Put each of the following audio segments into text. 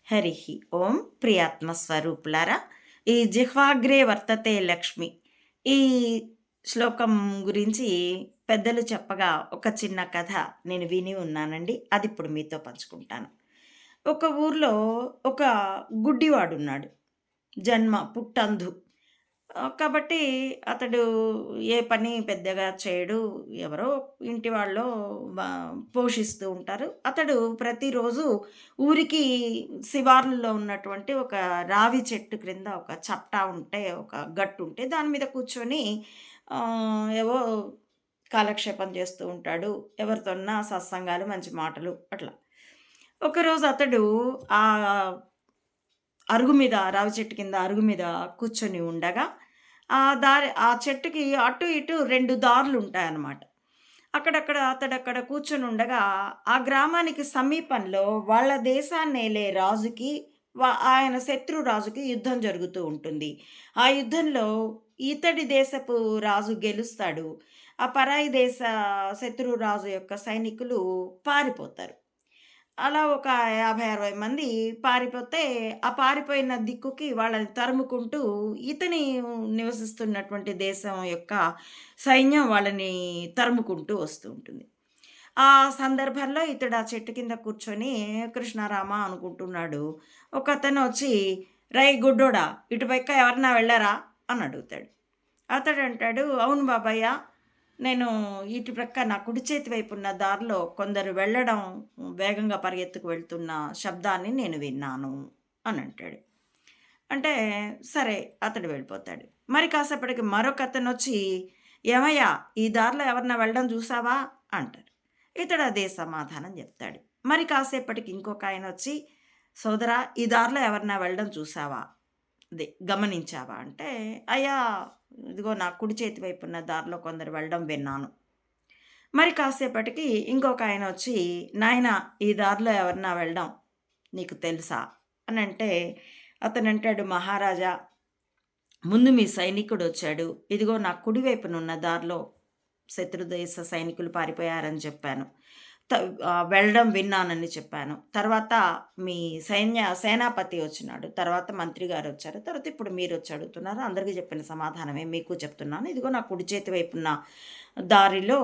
హరి ఓం. ప్రియాత్మ స్వరూపులారా, ఈ జిహ్వాగ్రే వర్తతే లక్ష్మి, ఈ శ్లోకం గురించి పెద్దలు చెప్పగా ఒక చిన్న కథ నేను విని ఉన్నానండి. అది ఇప్పుడు మీతో పంచుకుంటాను. ఒక ఊర్లో ఒక గుడ్డివాడున్నాడు. పుట్టంధు. కాబట్టి అతడు ఏ పని పెద్దగా చేయడు. ఎవరో ఇంటి వాళ్ళో బా పోషిస్తూ ఉంటారు. అతడు ప్రతిరోజు ఊరికి శివార్లులో ఉన్నటువంటి ఒక రావి చెట్టు క్రింద ఒక చప్టా ఉంటే, ఒక గట్టు ఉంటే దాని మీద కూర్చొని ఏవో కాలక్షేపం చేస్తూ ఉంటాడు. ఎవరితోన్నా సత్సంగాలు, మంచి మాటలు అట్లా. ఒకరోజు అతడు ఆహ్, అరుగు మీద రావి చెట్టు కింద అరుగు మీద కూర్చొని ఉండగా, ఆ చెట్టుకి అటు ఇటు 2 దారులుంటాయన్నమాట. అతడక్కడ కూర్చొనుండగా, ఆ గ్రామానికి సమీపంలో వాళ్ళ దేశాన్నేలే రాజుకి, ఆయన శత్రు రాజుకి యుద్ధం జరుగుతూ ఉంటుంది. ఆ యుద్ధంలో ఇతడి దేశపు రాజు గెలుస్తాడు. ఆ పరాయి దేశ శత్రు రాజు యొక్క సైనికులు పారిపోతారు. అలా ఒక 50, 60 మంది పారిపోతే, ఆ పారిపోయిన దిక్కుకి వాళ్ళని తరుముకుంటూ ఇతని నివసిస్తున్నటువంటి దేశం యొక్క సైన్యం వాళ్ళని తరుముకుంటూ వస్తూ ఉంటుంది. ఆ సందర్భంలో ఇతడు ఆ చెట్టు కింద కూర్చొని కృష్ణారామ అనుకుంటున్నాడు. ఒకతను వచ్చి, "రేయ్ గుడ్డోడా! ఇటుపక్క ఎవరన్నా వెళ్లారా?" అని అడుగుతాడు. అతడంటాడు, "అవును బాబయ్య. నేను ఇటు ప్రక్క నా కుడి చేతి వైపు ఉన్న దారిలో కొందరు వెళ్ళడం, వేగంగా పరిగెత్తుకు వెళ్తున్న శబ్దాన్ని నేను విన్నాను" అని అంటాడు. అంటే సరే అతడు వెళ్ళిపోతాడు. మరి కాసేపటికి మరొకతనొచ్చి, "ఏమయ్యా! ఈ దారిలో ఎవరన్నా వెళ్ళడం చూసావా?" అంటారు. ఇతడు అదే సమాధానం చెప్తాడు. మరి కాసేపటికి ఇంకొకాయనొచ్చి, "సోదరా! ఈ దారిలో ఎవరన్నా వెళ్ళడం చూసావా? గమనించావా?" అంటే, "అయ్యా! ఇదిగో నా కుడి చేతి వైపున్న దారిలో కొందరు వెళ్ళడం విన్నాను." మరి కాసేపటికి ఇంకొకాయన వచ్చి, "నాయనా! ఈ దారిలో ఎవరన్నా వెళ్ళడం నీకు తెలుసా?" అనంటే, అతనంటాడు, "మహారాజా! ముందు మీ సైనికుడొచ్చాడు. ఇదిగో నా కుడి వైపునున్న దారిలో శత్రుదేశ సైనికులు పారిపోయారని చెప్పాను. వెళ్ళడం విన్నానని చెప్పాను. తర్వాత మీ సేనాపతి వచ్చినాడు. తర్వాత మంత్రి గారొచ్చారు. తర్వాత ఇప్పుడు మీరొచ్చి అడుగుతున్నారు. అందరికీ చెప్పిన సమాధానమే మీకు చెప్తున్నాను. ఇదిగో నా కుడి చేతి వైపున్న దారిలో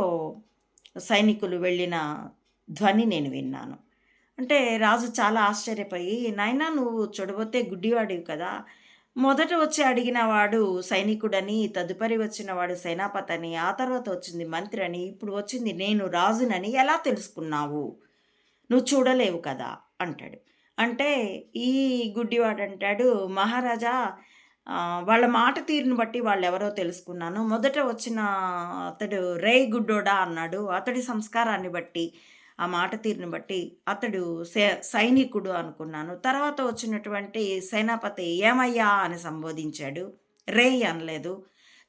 సైనికులు వెళ్ళిన ధ్వని నేను విన్నాను." అంటే రాజు చాలా ఆశ్చర్యపోయి, "నాయనా నువ్వు చూడబోతే గుడ్డివాడివి కదా! మొదట వచ్చి అడిగిన వాడు సైనికుడని, తదుపరి వచ్చిన వాడు సేనాపతని, ఆ తర్వాత వచ్చింది మంత్రని, ఇప్పుడు వచ్చింది నేను రాజునని ఎలా తెలుసుకున్నావు? నువ్వు చూడలేవు కదా!" అంటాడు. అంటే ఈ గుడ్డివాడంటాడు, "మహారాజా, వాళ్ళ మాట తీరును బట్టి వాళ్ళెవరో తెలుసుకున్నాను. మొదట వచ్చిన అతడు 'రేయ్ గుడ్డోడా' అన్నాడు. అతడి సంస్కారాన్ని బట్టి, ఆ మాట తీరును బట్టి అతడు సైనికుడు అనుకున్నాను. తర్వాత వచ్చినటువంటి సేనాపతి 'ఏమయ్యా' అని సంబోధించాడు. 'రేయ్' అనలేదు.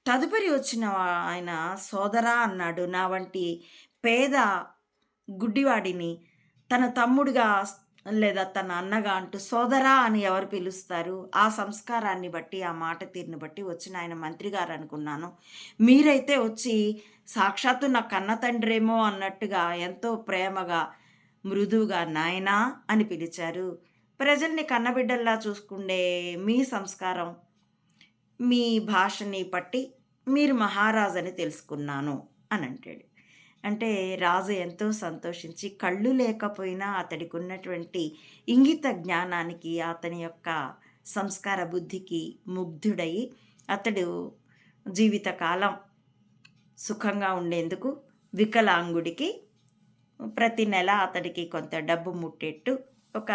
తదుపరి వచ్చిన ఆయన 'సోదరా' అన్నాడు. నా వంటి పేద గుడ్డివాడిని తన తమ్ముడుగా లేదా తన అన్నగా అంటూ సోదరా అని ఎవరు పిలుస్తారు? ఆ సంస్కారాన్ని బట్టి, ఆ మాట తీరుని బట్టి వచ్చిన ఆయన మంత్రి గారనుకున్నాను. మీరైతే వచ్చి సాక్షాత్తు నా కన్న తండ్రేమో అన్నట్టుగా ఎంతో ప్రేమగా, మృదువుగా నాయనా అని పిలిచారు. ప్రజల్ని కన్నబిడ్డల్లా చూసుకుండే మీ సంస్కారం, మీ భాషని బట్టి మీరు మహారాజని తెలుసుకున్నాను అనంటాడు. అంటే రాజు ఎంతో సంతోషించి కళ్ళు లేకపోయినా అతడికున్నటువంటి ఇంగిత జ్ఞానానికి, అతని యొక్క సంస్కార బుద్ధికి ముగ్ధుడై అతడు జీవితకాలం సుఖంగా ఉండేందుకు వికలాంగుడికి ప్రతి నెల అతడికి కొంత డబ్బు ముట్టేట్టు ఒక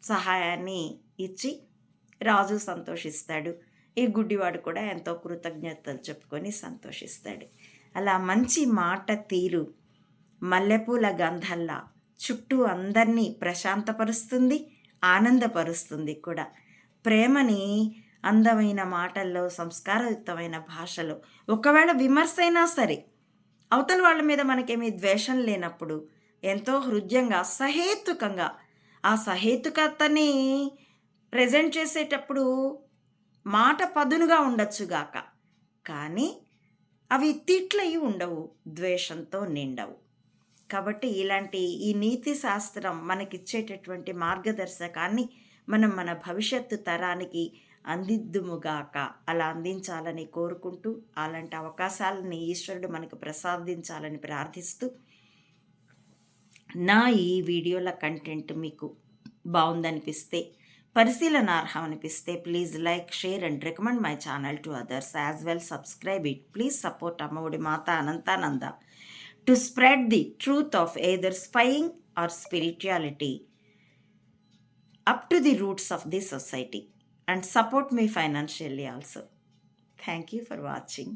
సహాయాన్ని ఇచ్చి రాజు సంతోషిస్తాడు. ఈ గుడ్డివాడు కూడా ఎంతో కృతజ్ఞతలు చెప్పుకొని సంతోషిస్తాడు. అలా మంచి మాట తీరు మల్లెపూల గంధల్లా చుట్టూ అందరినీ ప్రశాంతపరుస్తుంది, ఆనందపరుస్తుంది కూడా. ప్రేమని అందమైన మాటల్లో, సంస్కారయుక్తమైన భాషలో, ఒకవేళ విమర్శ అయినా సరే, అవతల వాళ్ళ మీద మనకేమీ ద్వేషం లేనప్పుడు ఎంతో హృద్యంగా, సహేతుకంగా, ఆ సహేతుకతని ప్రెజెంట్ చేసేటప్పుడు మాట పదునుగా ఉండొచ్చుగాక, కానీ అవి తిట్లయి ఉండవు, ద్వేషంతో నిండవు. కాబట్టి ఇలాంటి ఈ నీతి శాస్త్రం మనకిచ్చేటటువంటి మార్గదర్శకాన్ని మనం మన భవిష్యత్తు తరానికి అందిద్దుముగాక. అలా అందించాలని కోరుకుంటూ, అలాంటి అవకాశాలని ఈశ్వరుడు మనకు ప్రసాదించాలని ప్రార్థిస్తూ, నా ఈ వీడియోల కంటెంట్ మీకు బావుందనిపిస్తే, పరిశీలనార్హం అనిపిస్తే please like, share and recommend my channel to others as well subscribe it. Please support Ammaodi Mata Anantananda to spread the truth of either spying or spirituality up to the roots of this society and support me financially also. Thank you for watching.